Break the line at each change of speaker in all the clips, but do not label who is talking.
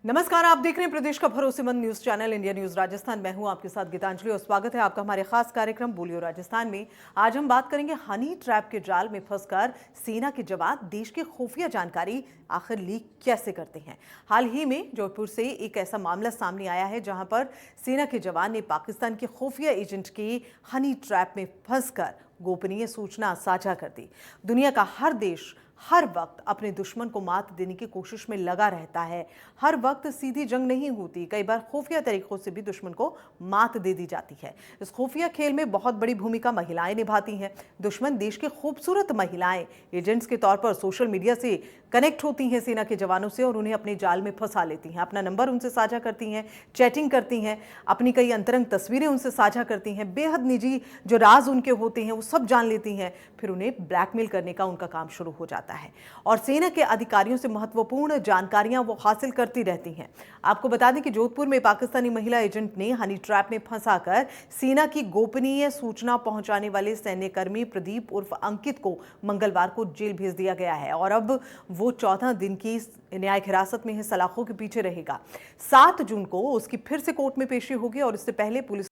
नमस्कार, आप देख रहे हैं प्रदेश का भरोसेमंद news channel India news Rajasthan. मैं हूं आपके साथ गीतांजलि और स्वागत है आपका हमारे खास कार्यक्रम बोलियो राजस्थान में। आज हम बात करेंगे हनी ट्रैप के जाल में फंसकर सेना के जवान देश की खुफिया जानकारी आखिर लीक कैसे करते हैं। हाल ही में जोधपुर से एक ऐसा मामला सामने आया है जहां पर सेना के जवान ने पाकिस्तान के खुफिया एजेंट के हनी ट्रैप में फंसकर गोपनीय सूचना साझा कर दी। दुनिया का हर देश हर वक्त अपने दुश्मन को मात देने की कोशिश में लगा रहता है। हर वक्त सीधी जंग नहीं होती, कई बार खुफिया तरीकों से भी दुश्मन को मात दे दी जाती है। इस खुफिया खेल में बहुत बड़ी भूमिका महिलाएं निभाती हैं। दुश्मन देश की खूबसूरत महिलाएं एजेंट्स के तौर पर सोशल मीडिया से कनेक्ट होती हैं सेना के जवानों से और उन्हें अपने जाल में फंसा लेती हैं। अपना नंबर उनसे साझा करती हैं, चैटिंग करती हैं, अपनी कई अंतरंग तस्वीरें उनसे साझा करती हैं, बेहद निजी जो राज उनके होते हैं वो सब जान लेती हैं। फिर उन्हें ब्लैकमेल करने का उनका काम शुरू हो जाता है और सेना के अधिकारियों से महत्वपूर्ण जानकारियां वो हासिल करती रहती हैं। आपको बता दें कि जोधपुर में पाकिस्तानी महिला एजेंट ने हनी ट्रैप में फंसाकर सेना की गोपनीय सूचना पहुंचाने वाले सैन्यकर्मी प्रदीप उर्फ अंकित को मंगलवार को जेल भेज दिया गया है और अब वो 14 दिन की न्यायिक हिरासत में है, सलाखों के पीछे रहेगा। 7 जून को उसकी फिर से कोर्ट में पेशी होगी और इससे पहले पुलिस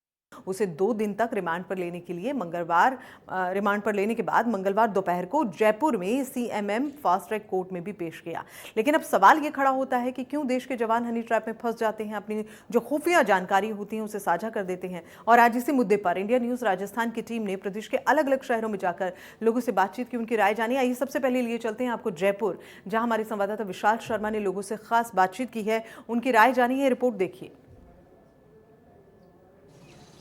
उसे 2 दिन तक रिमांड पर लेने के लिए रिमांड पर लेने के बाद मंगलवार दोपहर को जयपुर में सीएमएम फास्ट ट्रैक कोर्ट में भी पेश किया। लेकिन अब सवाल ये खड़ा होता है कि क्यों देश के जवान हनी ट्रैप में फंस जाते हैं, अपनी जो खुफिया जानकारी होती है उसे साझा कर देते हैं। और आज इसी मुद्दे पर इंडिया न्यूज राजस्थान की टीम ने प्रदेश के अलग अलग शहरों में जाकर लोगों से बातचीत की, उनकी राय जानी। आइए सबसे पहले लिए चलते हैं आपको जयपुर, जहां हमारे संवाददाता विशाल शर्मा ने लोगों से खास बातचीत की है, उनकी राय जानी है। रिपोर्ट देखिए।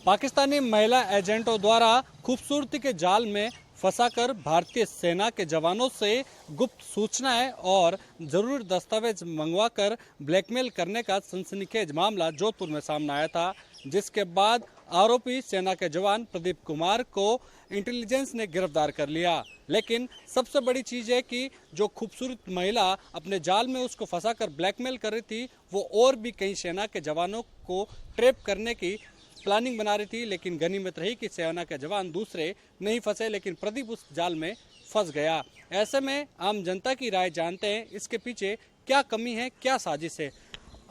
पाकिस्तानी महिला एजेंटों द्वारा खूबसूरती के जाल में फंसाकर भारतीय सेना के जवानों से गुप्त सूचनाएं और जरूरी दस्तावेज मंगवाकर ब्लैकमेल करने का सनसनीखेज मामला जोधपुर में सामने आया था, जिसके बाद आरोपी सेना के जवान प्रदीप कुमार को इंटेलिजेंस ने गिरफ्तार कर लिया। लेकिन सबसे बड़ी चीज है कि जो खूबसूरत महिला अपने जाल में उसको फंसाकर ब्लैकमेल कर रही थी, वो और भी कई सेना के जवानों को ट्रैप करने की प्लानिंग बना रही थी। लेकिन गनीमत रही कि सेना के जवान दूसरे नहीं फंसे, लेकिन प्रदीप उस जाल में फंस गया। ऐसे में आम जनता की राय जानते हैं, इसके पीछे क्या कमी है, क्या साजिश है।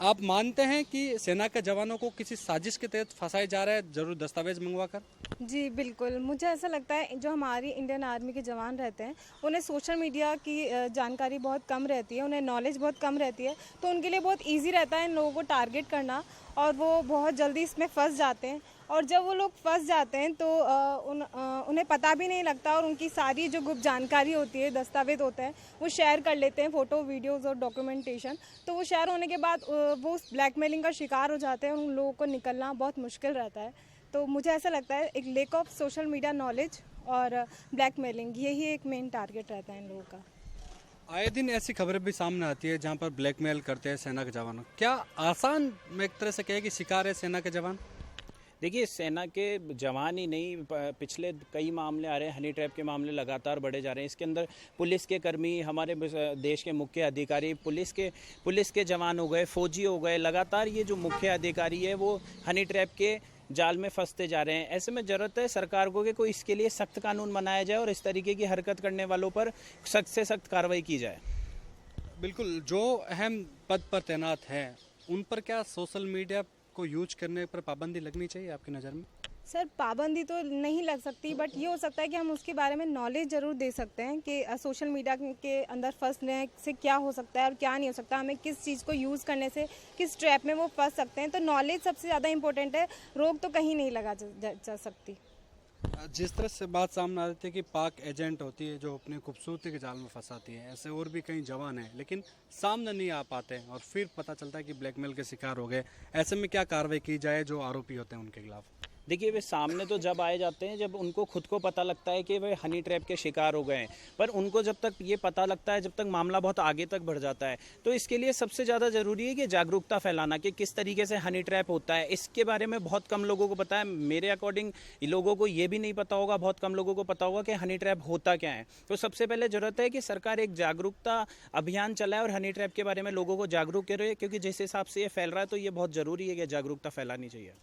आप मानते हैं कि सेना के जवानों को किसी साजिश के तहत फंसाया जा रहा है जरूर दस्तावेज मंगवाकर?
जी बिल्कुल, मुझे ऐसा लगता है जो हमारी इंडियन आर्मी के जवान रहते हैं उन्हें सोशल मीडिया की जानकारी बहुत कम रहती है, उन्हें नॉलेज बहुत कम रहती है, तो उनके लिए बहुत इजी रहता है इन लोगों को टारगेट करना और वो बहुत जल्दी इसमें फंस जाते हैं। और जब वो लोग फंस जाते हैं तो उन्हें पता भी नहीं लगता और उनकी सारी जो गुप्त जानकारी होती है, दस्तावेज होते हैं, वो शेयर कर लेते हैं, फ़ोटो वीडियोज़ और डॉक्यूमेंटेशन। तो वो शेयर होने के बाद वो उस ब्लैकमेलिंग का शिकार हो जाते हैं, उन लोगों को निकलना बहुत मुश्किल रहता है। तो मुझे ऐसा लगता है एक lack of social media knowledge और ब्लैकमेलिंग, यही एक मेन टारगेट रहता है इन लोगों का।
आए दिन ऐसी खबरें भी सामने आती है जहां पर ब्लैकमेल करते हैं सेना के जवानों। क्या आसान में एक तरह से कहे कि शिकार है सेना के जवान?
देखिए, सेना के जवान ही नहीं, पिछले कई मामले आ रहे हैं, हनी ट्रैप के मामले लगातार बढ़े जा रहे हैं। इसके अंदर पुलिस के कर्मी, हमारे देश के मुख्य अधिकारी, पुलिस के जवान हो गए, फौजी हो गए, लगातार ये जो मुख्य अधिकारी है वो हनी ट्रैप के जाल में फंसते जा रहे हैं। ऐसे में ज़रूरत है सरकार को कि कोई इसके लिए सख्त कानून बनाया जाए और इस तरीके की हरकत करने वालों पर सख्त से सख्त कार्रवाई की जाए।
बिल्कुल, जो अहम पद पर तैनात हैं उन पर क्या सोशल मीडिया को यूज करने पर पाबंदी लगनी चाहिए आपकी नज़र में?
सर, पाबंदी तो नहीं लग सकती, बट ये हो सकता है कि हम उसके बारे में नॉलेज ज़रूर दे सकते हैं कि सोशल मीडिया के अंदर फंसने से क्या हो सकता है और क्या नहीं हो सकता, हमें किस चीज़ को यूज़ करने से किस ट्रैप में वो फंस सकते हैं। तो नॉलेज सबसे ज़्यादा इंपॉर्टेंट है, रोक तो कहीं नहीं लगा जा सकती।
जिस तरह से बात सामने आ रही थी कि पाक एजेंट होती है जो अपनी खूबसूरती के जाल में फंसाती है, ऐसे और भी कई जवान हैं लेकिन सामने नहीं आ पाते और फिर पता चलता है कि ब्लैकमेल के शिकार हो गए। ऐसे में क्या कार्रवाई की जाए जो आरोपी होते हैं उनके खिलाफ?
देखिए, वे सामने तो जब आए जाते हैं जब उनको खुद को पता लगता है कि वे हनी ट्रैप के शिकार हो गए हैं, पर उनको जब तक ये पता लगता है, जब तक मामला बहुत आगे तक बढ़ जाता है, तो इसके लिए सबसे ज़्यादा ज़रूरी है कि जागरूकता फैलाना कि किस तरीके से हनी ट्रैप होता है। इसके बारे में बहुत कम लोगों को पता है। मेरे अकॉर्डिंग लोगों को ये भी नहीं पता होगा, बहुत कम लोगों को पता होगा कि हनी ट्रैप होता क्या है। तो सबसे पहले ज़रूरत है कि सरकार एक जागरूकता अभियान चलाए और हनी ट्रैप के बारे में लोगों को जागरूक करे, क्योंकि जिस हिसाब से ये फैल रहा है तो ये बहुत ज़रूरी है कि जागरूकता फैलानी चाहिए।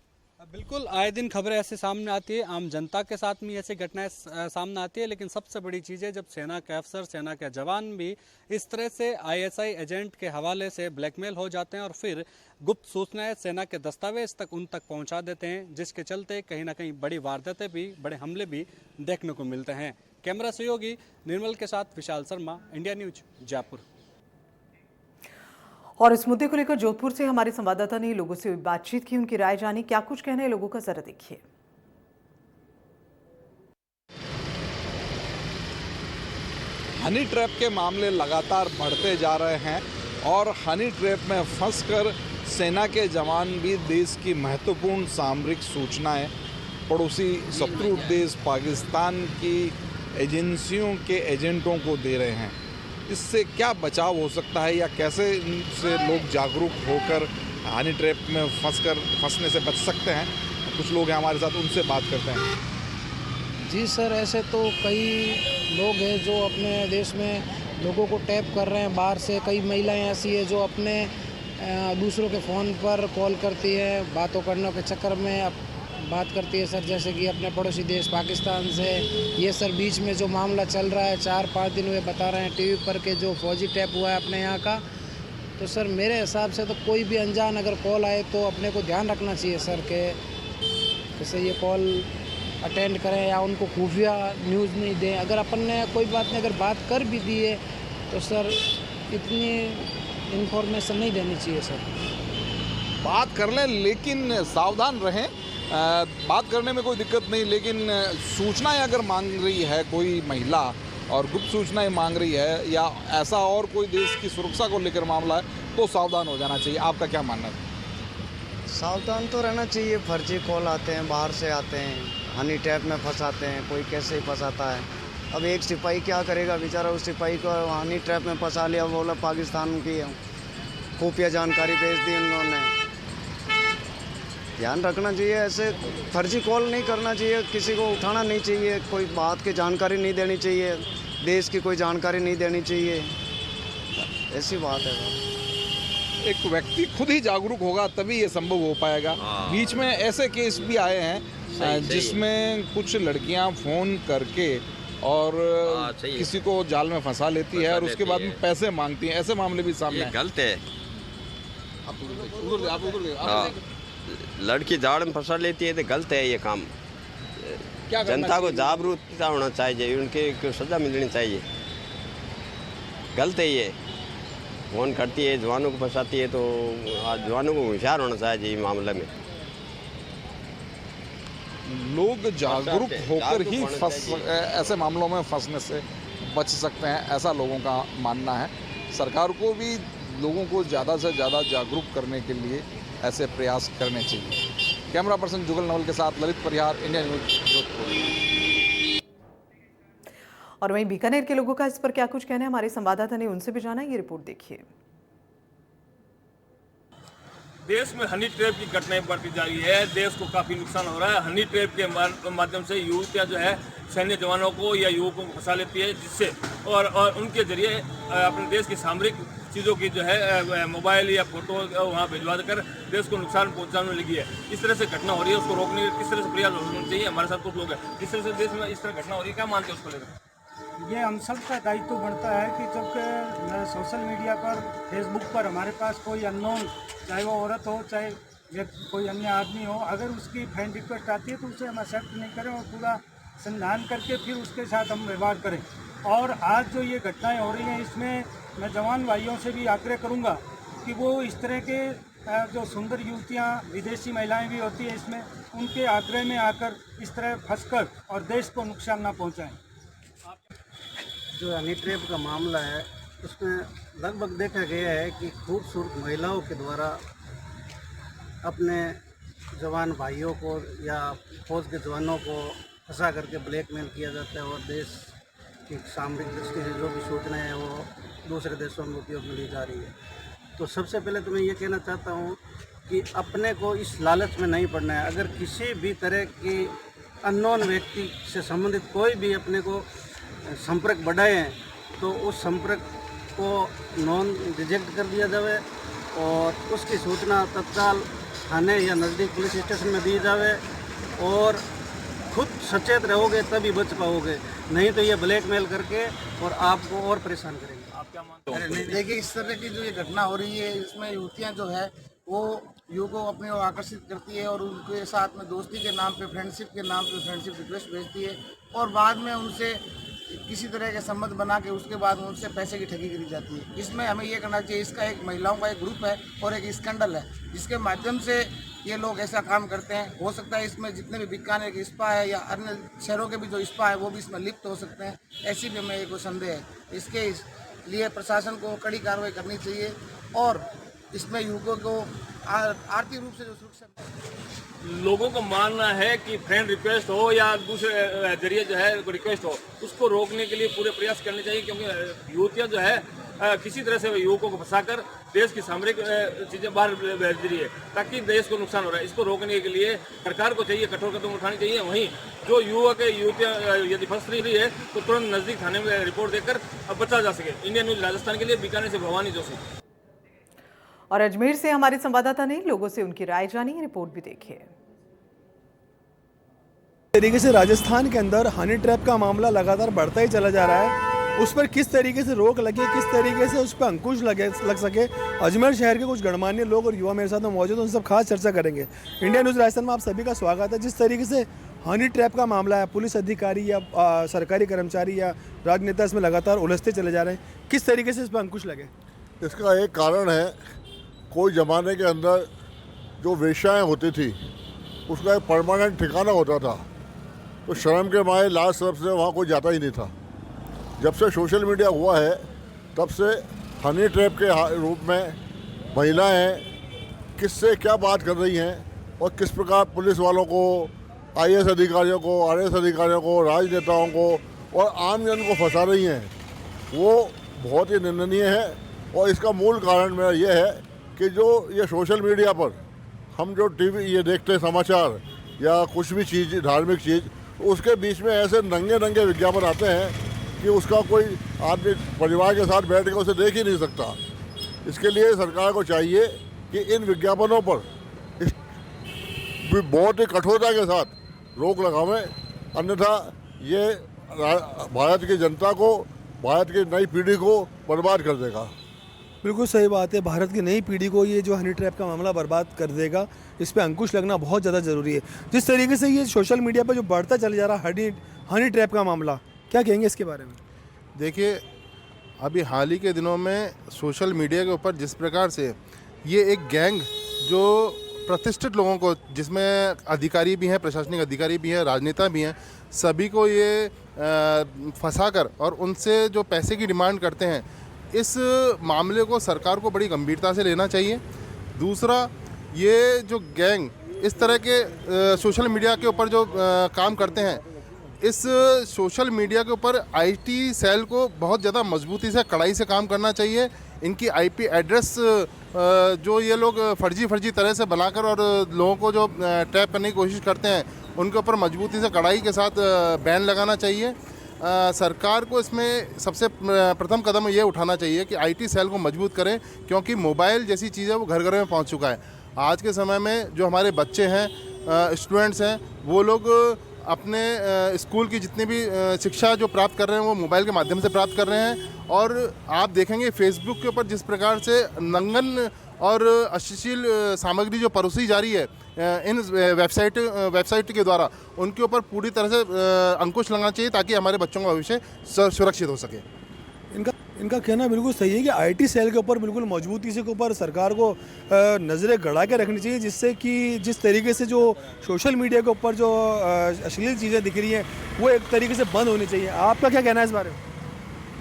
बिल्कुल, आए दिन खबरें ऐसे सामने आती है, आम जनता के साथ में ऐसी घटनाएं सामने आती है, लेकिन सबसे बड़ी चीज़ है जब सेना के अफसर, सेना के जवान भी इस तरह से आईएसआई एजेंट के हवाले से ब्लैकमेल हो जाते हैं और फिर गुप्त सूचनाएं सेना के दस्तावेज तक उन तक पहुंचा देते हैं, जिसके चलते कहीं ना कहीं बड़ी वारदातें भी, बड़े हमले भी देखने को मिलते हैं। कैमरा सहयोगी निर्मल के साथ विशाल शर्मा, इंडिया न्यूज, जयपुर।
और इस मुद्दे को लेकर जोधपुर से हमारे संवाददाता ने लोगों से बातचीत की, उनकी राय जानी, क्या कुछ कहना है लोगों का, जरा देखिए।
हनी ट्रैप के मामले लगातार बढ़ते जा रहे हैं और हनी ट्रैप में फंसकर सेना के जवान भी देश की महत्वपूर्ण सामरिक सूचनाएं पड़ोसी शत्रु देश पाकिस्तान की एजेंसियों के एजेंटों को दे रहे हैं। इससे क्या बचाव हो सकता है या कैसे इनसे लोग जागरूक होकर हनी ट्रैप में फंसने से बच सकते हैं, कुछ लोग हैं हमारे साथ, उनसे बात करते हैं।
जी सर, ऐसे तो कई लोग हैं जो अपने देश में लोगों को टैप कर रहे हैं बाहर से। कई महिलाएं ऐसी है जो अपने दूसरों के फ़ोन पर कॉल करती है, बातों करने के चक्कर में बात करती है सर, जैसे कि अपने पड़ोसी देश पाकिस्तान से। ये सर बीच में जो मामला चल रहा है 4-5 दिन हुए बता रहे हैं टीवी पर के जो फौजी टैप हुआ है अपने यहाँ का, तो सर मेरे हिसाब से तो कोई भी अनजान अगर कॉल आए तो अपने को ध्यान रखना चाहिए सर के जैसे ये कॉल अटेंड करें या उनको खुफिया न्यूज़ नहीं दें। अगर अपन ने कोई बात नहीं, अगर बात कर भी दी है तो सर इतनी इन्फॉर्मेशन नहीं देनी चाहिए सर।
बात कर लें लेकिन सावधान रहें। बात करने में कोई दिक्कत नहीं, लेकिन सूचनाएं अगर मांग रही है कोई महिला और गुप्त सूचनाएं मांग रही है या ऐसा और कोई देश की सुरक्षा को लेकर मामला है तो सावधान हो जाना चाहिए। आपका क्या मानना है?
सावधान तो रहना चाहिए। फर्जी कॉल आते हैं, बाहर से आते हैं, हनी ट्रैप में फंसाते हैं, कोई कैसे ही फंसाता है। अब एक सिपाही क्या करेगा बेचारा, उस सिपाही को हनी ट्रैप में फंसा लिया, बोला पाकिस्तान की खुफिया जानकारी भेज दी उन्होंने। ध्यान रखना चाहिए, ऐसे फर्जी कॉल नहीं करना चाहिए, किसी को उठाना नहीं चाहिए, कोई बात की जानकारी नहीं देनी चाहिए, देश की कोई जानकारी नहीं देनी चाहिए, ऐसी बात है।
एक व्यक्ति खुद ही जागरूक होगा तभी ये संभव हो पाएगा। बीच में ऐसे केस भी आए हैं जिसमें कुछ लड़कियां फ़ोन करके और किसी को जाल में फंसा लेती है और उसके बाद में पैसे मांगती हैं। ऐसे मामले भी सामने
गलत है। लड़की जाल में फंसा लेती है तो गलत है ये काम। जनता को जागरूक होना चाहिए, उनके सजा मिलनी चाहिए। गलत है ये, फोन करती है, जवानों को फंसाती है, तो जवानों को होशियार होना चाहिए मामले में।
लोग जागरूक होकर ही ऐसे मामलों में फंसने से बच सकते हैं, ऐसा लोगों का मानना है। सरकार को भी लोगों को ज़्यादा से ज़्यादा जागरूक करने के लिए ऐसे प्रयास करने चाहिए। कैमरा पर्सन जुगल नवल के साथ ललित परिहार, इंडिया न्यूज, जोधपुर।
और वहीं बीकानेर के लोगों का इस पर क्या कुछ कहना है, हमारे संवाददाता ने उनसे भी जाना। ये रिपोर्ट देखिए।
देश में हनी ट्रैप की घटनाएं बढ़ती जा रही है, देश को काफ़ी नुकसान हो रहा है। हनी ट्रैप के माध्यम से युवतियां जो है सैन्य जवानों को या युवकों को फंसा लेती है, जिससे और उनके जरिए अपने देश की सामरिक चीज़ों की जो है मोबाइल या फोटो वहाँ भिजवा कर देश को नुकसान पहुँचाने लगी है। इस तरह से घटना हो रही है, उसको रोकने के किस तरह से प्रयास होना चाहिए। हमारे साथ कुछ लोग हैं, जिस तरह से देश में इस तरह घटना हो रही है, क्या मानते हैं उसको लेकर?
ये हम सब का दायित्व बनता है कि जब सोशल मीडिया पर, फेसबुक पर हमारे पास कोई अननोन, चाहे वो औरत हो चाहे कोई अन्य आदमी हो, अगर उसकी फ्रेंड रिक्वेस्ट आती है तो उसे हम एक्सेप्ट नहीं करें और पूरा संधान करके फिर उसके साथ हम व्यवहार करें। और आज जो ये घटनाएं हो रही हैं, इसमें मैं जवान भाइयों से भी आग्रह करूंगा कि वो इस तरह के जो सुंदर युवतियां, विदेशी महिलाएं भी होती हैं इसमें, उनके आग्रह में आकर इस तरह फंसकर और देश को नुकसान ना पहुँचाएँ।
जो हनी ट्रैप का मामला है उसमें लगभग देखा गया है कि खूबसूरत महिलाओं के द्वारा अपने जवान भाइयों को या फौज के जवानों को फंसा करके ब्लैकमेल किया जाता है और देश की सामरिक दृष्टि से जो भी सूचनाएं हैं वो दूसरे देशों में उपयोग में ली जा रही है। तो सबसे पहले तो मैं ये कहना चाहता हूँ कि अपने को इस लालच में नहीं पड़ना है। अगर किसी भी तरह की अननोन व्यक्ति से संबंधित कोई भी अपने को संपर्क बढ़ाए हैं तो उस संपर्क को नॉन रिजेक्ट कर दिया जाए और उसकी सूचना तत्काल
थाने या नज़दीक पुलिस स्टेशन में दी जावे और खुद सचेत रहोगे तभी बच पाओगे, नहीं तो ये ब्लैकमेल करके और आपको और परेशान करेंगे।
आप क्या मानते हो?
देखिए, इस तरह की जो ये घटना हो रही है, इसमें युवतियां जो है वो युवकों को अपनी ओर आकर्षित करती है और उनके साथ में दोस्ती के नाम पे, फ्रेंडशिप के नाम पे फ्रेंडशिप रिक्वेस्ट भेजती है और बाद में उनसे किसी तरह के संबंध बना के उसके बाद उनसे पैसे की ठगी करी जाती है। इसमें हमें ये करना चाहिए, इसका एक महिलाओं का एक ग्रुप है और एक स्कैंडल है जिसके माध्यम से ये लोग ऐसा काम करते हैं। हो सकता है इसमें जितने भी बीकानेर के स्पा है या अन्य शहरों के भी जो स्पा है वो भी इसमें लिप्त हो सकते हैं, ऐसी भी हमें एक संदेह है। इसके लिए प्रशासन को कड़ी कार्रवाई करनी चाहिए और इसमें युवकों को आर्थिक रूप से जो सुरक्षा,
लोगों को मानना है कि फ्रेंड रिक्वेस्ट हो या दूसरे जरिए जो है रिक्वेस्ट हो, उसको रोकने के लिए पूरे प्रयास करने चाहिए, क्योंकि युवतियां जो है किसी तरह से युवकों को फंसाकर देश की सामरिक चीजें बाहर भेज रही है ताकि देश को नुकसान हो रहा है। इसको रोकने के लिए सरकार को चाहिए कठोर कदम उठाने चाहिए। वहीं जो युवक युवतियां यदि फंस रही है तो तुरंत नजदीक थाने में रिपोर्ट देकर बचा जा सके। इंडिया न्यूज राजस्थान के लिए बीकानेर से भवानी जोशी।
और अजमेर से हमारे संवाददाता ने लोगों से उनकी राय जानी, रिपोर्ट भी देखिए।
तरीके से राजस्थान के अंदर हनी ट्रैप का मामला लगातार बढ़ता ही चला जा रहा है। उस पर किस तरीके से रोक लगे, किस तरीके से उस पर अंकुश लग सके, अजमेर शहर के कुछ गणमान्य लोग और युवा मेरे साथ में मौजूद हैं, उन सब खास चर्चा करेंगे। इंडिया न्यूज़ राजस्थान में आप सभी का स्वागत है। जिस तरीके से हनी ट्रैप का मामला है, पुलिस अधिकारी या सरकारी कर्मचारी या राजनेता इसमें लगातार उलझते चले जा रहे हैं, किस तरीके से इस पर अंकुश लगे?
इसका एक कारण है, कोई ज़माने के अंदर जो वेश्याएँ होती थी उसका एक परमानेंट ठिकाना होता था, तो शर्म के मारे लास्ट तरफ से वहाँ कोई जाता ही नहीं था। जब से सोशल मीडिया हुआ है तब से हनी ट्रैप के रूप में महिलाएं किससे क्या बात कर रही हैं और किस प्रकार पुलिस वालों को, आईएएस अधिकारियों को, आरएएस अधिकारियों को, राजनेताओं को और आम जन को फंसा रही हैं, वो बहुत ही निंदनीय है। और इसका मूल कारण मेरा ये है कि जो ये सोशल मीडिया पर हम जो टीवी ये देखते हैं समाचार या कुछ भी चीज़, धार्मिक चीज़, उसके बीच में ऐसे नंगे नंगे विज्ञापन आते हैं कि उसका कोई आदमी परिवार के साथ बैठ के उसे देख ही नहीं सकता। इसके लिए सरकार को चाहिए कि इन विज्ञापनों पर बहुत ही कठोरता के साथ रोक लगावें, अन्यथा ये भारत की जनता को, भारत की नई पीढ़ी को बर्बाद कर देगा।
बिल्कुल सही बात है, भारत की नई पीढ़ी को ये जो हनी ट्रैप का मामला बर्बाद कर देगा। इस पर अंकुश लगना बहुत ज़्यादा ज़रूरी है। जिस तरीके से ये सोशल मीडिया पर जो बढ़ता चला जा रहा है हनी ट्रैप का मामला, क्या कहेंगे इसके बारे में?
देखिए, अभी हाल ही के दिनों में सोशल मीडिया के ऊपर जिस प्रकार से ये एक गैंग जो प्रतिष्ठित लोगों को, जिसमें अधिकारी भी हैं, प्रशासनिक अधिकारी भी हैं, राजनेता भी हैं, सभी को ये फंसाकर और उनसे जो पैसे की डिमांड करते हैं, इस मामले को सरकार को बड़ी गंभीरता से लेना चाहिए। दूसरा, ये जो गैंग इस तरह के सोशल मीडिया के ऊपर जो काम करते हैं, इस सोशल मीडिया के ऊपर आईटी सेल को बहुत ज़्यादा मजबूती से, कड़ाई से काम करना चाहिए। इनकी आईपी एड्रेस जो ये लोग फर्जी तरह से बनाकर और लोगों को जो ट्रैप करने की कोशिश करते हैं, उनके ऊपर मजबूती से, कड़ाई के साथ बैन लगाना चाहिए। सरकार को इसमें सबसे प्रथम कदम ये उठाना चाहिए कि आईटी सेल को मजबूत करें, क्योंकि मोबाइल जैसी चीज़ है वो घर घर में पहुंच चुका है। आज के समय में जो हमारे बच्चे हैं, स्टूडेंट्स हैं, वो लोग अपने स्कूल की जितनी भी शिक्षा जो प्राप्त कर रहे हैं वो मोबाइल के माध्यम से प्राप्त कर रहे हैं। और आप देखेंगे फेसबुक के ऊपर जिस प्रकार से नंगन और अश्लील सामग्री जो परोसी जा रही है इन वेबसाइट के द्वारा, उनके ऊपर पूरी तरह से अंकुश लगाना चाहिए ताकि हमारे बच्चों का भविष्य सुरक्षित हो सके।
इनका कहना बिल्कुल सही है कि आईटी सेल के ऊपर बिल्कुल मजबूती से के ऊपर सरकार को नज़रें गड़ा के रखनी चाहिए, जिससे कि जिस तरीके से जो सोशल मीडिया के ऊपर जो अश्लील चीज़ें दिख रही हैं वो एक तरीके से बंद होनी चाहिए। आपका क्या कहना है इस बारे में?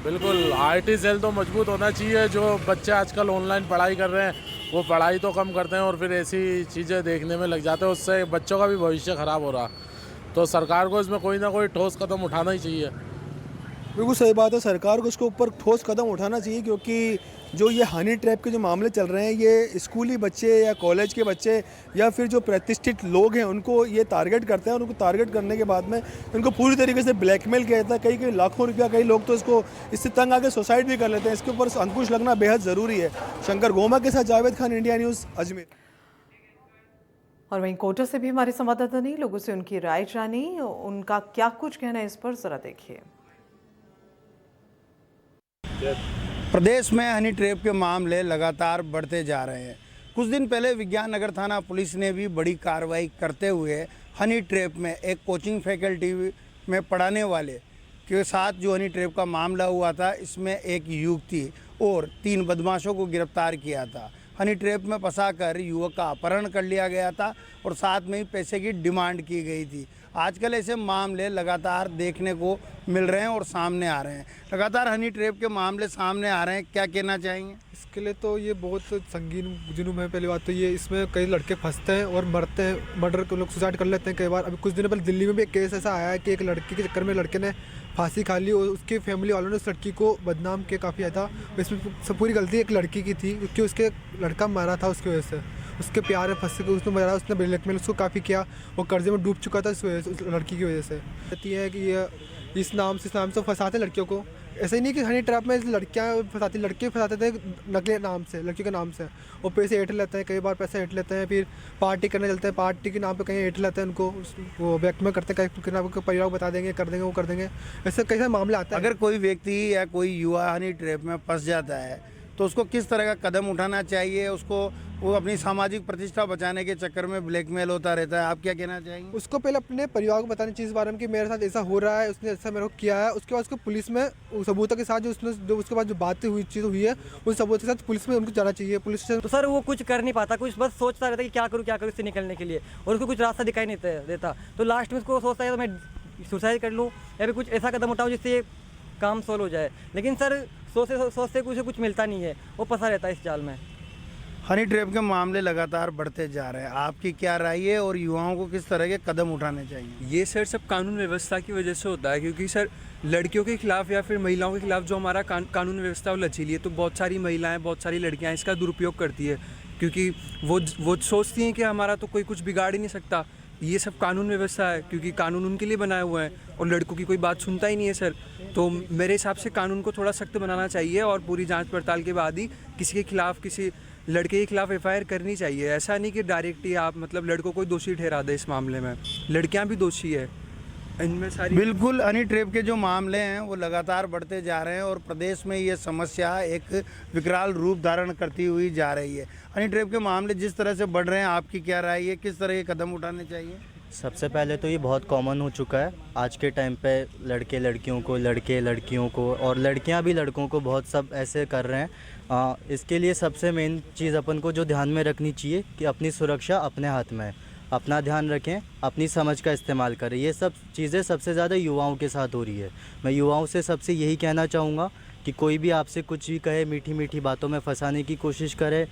बिल्कुल, आईटी सेल तो मजबूत होना चाहिए। जो बच्चे आजकल ऑनलाइन पढ़ाई कर रहे हैं वो पढ़ाई तो कम करते हैं और फिर ऐसी चीज़ें देखने में लग जाते हैं, उससे बच्चों का भी भविष्य ख़राब हो रहा। तो सरकार को इसमें कोई ना कोई ठोस कदम उठाना ही चाहिए।
बिल्कुल सही बात है, सरकार को इसके ऊपर ठोस कदम उठाना चाहिए, क्योंकि जो ये हनी ट्रैप के जो मामले चल रहे हैं, ये स्कूली बच्चे या कॉलेज के बच्चे या फिर जो प्रतिष्ठित लोग हैं उनको ये टारगेट करते हैं। उनको टारगेट करने के बाद में उनको पूरी तरीके से ब्लैकमेल किया जाता है। कई लाखों रुपया, कई लोग तो इसको इससे तंग आके सुसाइड भी कर लेते हैं। इसके ऊपर अंकुश लगना बेहद ज़रूरी है। शंकर गोमा के साथ जावेद खान, इंडिया न्यूज़, अजमेर।
और वहीं कोटा से भी हमारे संवाददाता ने लोगों से उनकी राय जानी, उनका क्या कुछ कहना है इस पर जरा देखिए।
प्रदेश में हनी ट्रैप के मामले लगातार बढ़ते जा रहे हैं। कुछ दिन पहले विज्ञान नगर थाना पुलिस ने भी बड़ी कार्रवाई करते हुए हनी ट्रैप में एक कोचिंग फैकल्टी में पढ़ाने वाले के साथ जो हनी ट्रैप का मामला हुआ था, इसमें एक युवती और 3 बदमाशों को गिरफ्तार किया था। हनी ट्रैप में फंसाकर युवक का अपहरण कर लिया गया था और साथ में ही पैसे की डिमांड की गई थी। आजकल ऐसे मामले लगातार देखने को मिल रहे हैं और सामने आ रहे हैं। लगातार हनी ट्रैप के मामले सामने आ रहे हैं, क्या कहना चाहेंगे?
इसके लिए तो ये बहुत संगीन जुर्म है। पहली बात तो ये इसमें कई लड़के फंसते हैं और मरते हैं, मर्डर के लोग सुसाइड कर लेते हैं कई बार। अभी कुछ दिनों पहले दिल्ली में भी एक केस ऐसा आया है कि एक लड़की के चक्कर में लड़के ने फांसी खा ली और उसके फैमिली वालों ने उस लड़की को बदनाम किया काफ़ी ज़्यादा। इसमें सब पूरी गलती एक लड़की की थी क्योंकि उसके लड़का मरा था उसकी वजह से, उसके प्यार में फंस के उसने मरा, उसने ब्लैकमेल उसको काफ़ी किया, वो कर्जे में डूब चुका था इस वजह से, उस लड़की की वजह से। कहती है कि ये इस नाम से फंसाते लड़कियों को। ऐसा ही नहीं कि हनी ट्रैप में लड़कियाँ फंसाती, लड़के फंसाते थे नकली नाम से, लड़की के नाम से। वो पैसे ऐंठ लेते हैं, कई बार पैसे ऐंठ लेते हैं, फिर पार्टी करने चलते हैं, पार्टी के नाम पे कहीं ऐंठ लेते हैं उनको, वो ब्लैकमेल करते हैं, कहीं आपको परिवार को बता देंगे, कर देंगे, वो कर देंगे। ऐसे कई सारे मामले आते हैं।
अगर कोई व्यक्ति या कोई युवा हनी ट्रैप में फंस जाता है तो उसको किस तरह का कदम उठाना चाहिए? उसको वो अपनी सामाजिक प्रतिष्ठा बचाने के चक्कर में ब्लैकमेल होता रहता है, आप क्या कहना चाहेंगे?
उसको पहले अपने परिवार को बतानी चाहिए इस बारे में कि मेरे साथ ऐसा हो रहा है, उसने ऐसा मेरे को किया है। उसके बाद उसको पुलिस में सबूतों के साथ जो उसके बाद जो बातें हुई चीज़ हुई है उन सबूतों के साथ पुलिस में उनको जाना चाहिए। पुलिस स्टेशन
तो सर वो कुछ कर नहीं पाता, कुछ बस सोचता रहता है कि क्या करूँ इससे निकलने के लिए, और उसको कुछ रास्ता दिखाई नहीं देता। तो लास्ट में उसको सोचता है तो मैं सुसाइड कर लूँ या फिर कुछ ऐसा कदम उठाऊँ जिससे ये काम सॉल्व हो जाए। लेकिन सर सोचते कुछ मिलता नहीं है, वो फंसा रहता है इस जाल में।
हनी ट्रैप के मामले लगातार बढ़ते जा रहे हैं, आपकी क्या राय है और युवाओं को किस तरह के कदम उठाने चाहिए?
ये सर सब कानून व्यवस्था की वजह से होता है, क्योंकि सर लड़कियों के खिलाफ या फिर महिलाओं के खिलाफ जो हमारा कानून व्यवस्था वो लचीली है, तो बहुत सारी महिलाएं, बहुत सारी लड़कियां इसका दुरुपयोग करती है, क्योंकि वो सोचती हैं कि हमारा तो कोई कुछ बिगाड़ ही नहीं सकता। ये सब कानून व्यवस्था है, क्योंकि कानून उनके लिए बनाया हुआ है और लड़कों की कोई बात सुनता ही नहीं है सर। तो मेरे हिसाब से कानून को थोड़ा सख्त बनाना चाहिए और पूरी जांच पड़ताल के बाद ही किसी के खिलाफ, किसी लड़के के खिलाफ FIR करनी चाहिए। ऐसा नहीं कि डायरेक्ट ही आप मतलब लड़कों को दोषी ठहरा दे। इस मामले में लड़कियां भी दोषी है इनमें सारी।
बिल्कुल, हनी ट्रैप के जो मामले हैं वो लगातार बढ़ते जा रहे हैं और प्रदेश में ये समस्या एक विकराल रूप धारण करती हुई जा रही है। हनी ट्रैप के मामले जिस तरह से बढ़ रहे हैं, आपकी क्या राय है, किस तरह के कदम उठाने चाहिए?
सबसे पहले तो ये बहुत कॉमन हो चुका है आज के टाइम पे, लड़के लड़कियों को, लड़के लड़कियों को और लड़कियां भी लड़कों को बहुत सब ऐसे कर रहे हैं। इसके लिए सबसे मेन चीज़ अपन को जो ध्यान में रखनी चाहिए कि अपनी सुरक्षा अपने हाथ में है। अपना ध्यान रखें, अपनी समझ का इस्तेमाल करें। ये सब चीज़ें सबसे ज़्यादा युवाओं के साथ हो रही है। मैं युवाओं से सबसे यही कहना चाहूँगा कि कोई भी आपसे कुछ भी कहे, मीठी मीठी बातों में फंसाने की कोशिश करे,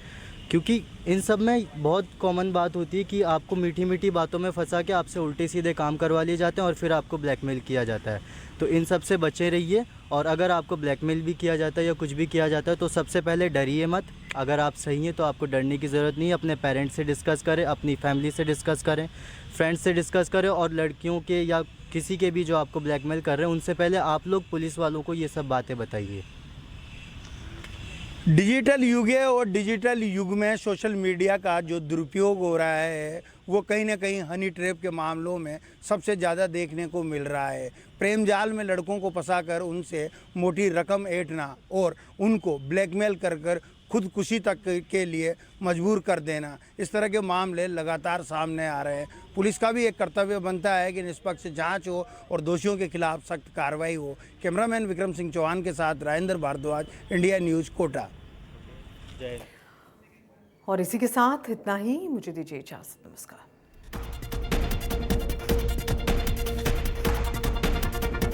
क्योंकि इन सब में बहुत कॉमन बात होती है कि आपको मीठी मीठी बातों में फंसा के आपसे उल्टे सीधे काम करवा लिए जाते हैं और फिर आपको ब्लैकमेल किया जाता है। तो इन सब से बचे रहिए, और अगर आपको ब्लैकमेल भी किया जाता है या कुछ भी किया जाता है तो सबसे पहले डरिए मत। अगर आप सही हैं तो आपको डरने की ज़रूरत नहीं है। अपने पेरेंट्स से डिस्कस करें, अपनी फैमिली से डिस्कस करें, फ्रेंड्स से डिस्कस करें, और लड़कियों के या किसी के भी जो आपको ब्लैकमेल कर रहे हैं उनसे पहले आप लोग पुलिस वालों को ये सब बातें बताइए।
डिजिटल युग है और डिजिटल युग में सोशल मीडिया का जो दुरुपयोग हो रहा है वो कहीं ना कहीं हनी ट्रैप के मामलों में सबसे ज़्यादा देखने को मिल रहा है। प्रेम जाल में लड़कों को फंसाकर उनसे मोटी रकम ऐंठना और उनको ब्लैकमेल कर खुदकुशी तक के लिए मजबूर कर देना, इस तरह के मामले लगातार सामने आ रहे हैं। पुलिस का भी एक कर्तव्य बनता है कि निष्पक्ष जांच हो और दोषियों के खिलाफ सख्त कार्रवाई हो। कैमरामैन विक्रम सिंह चौहान के साथ राजेंद्र भारद्वाज, इंडिया न्यूज़, कोटा।
और इसी के साथ इतना ही, मुझे दीजिए इजाज़त। नमस्कार।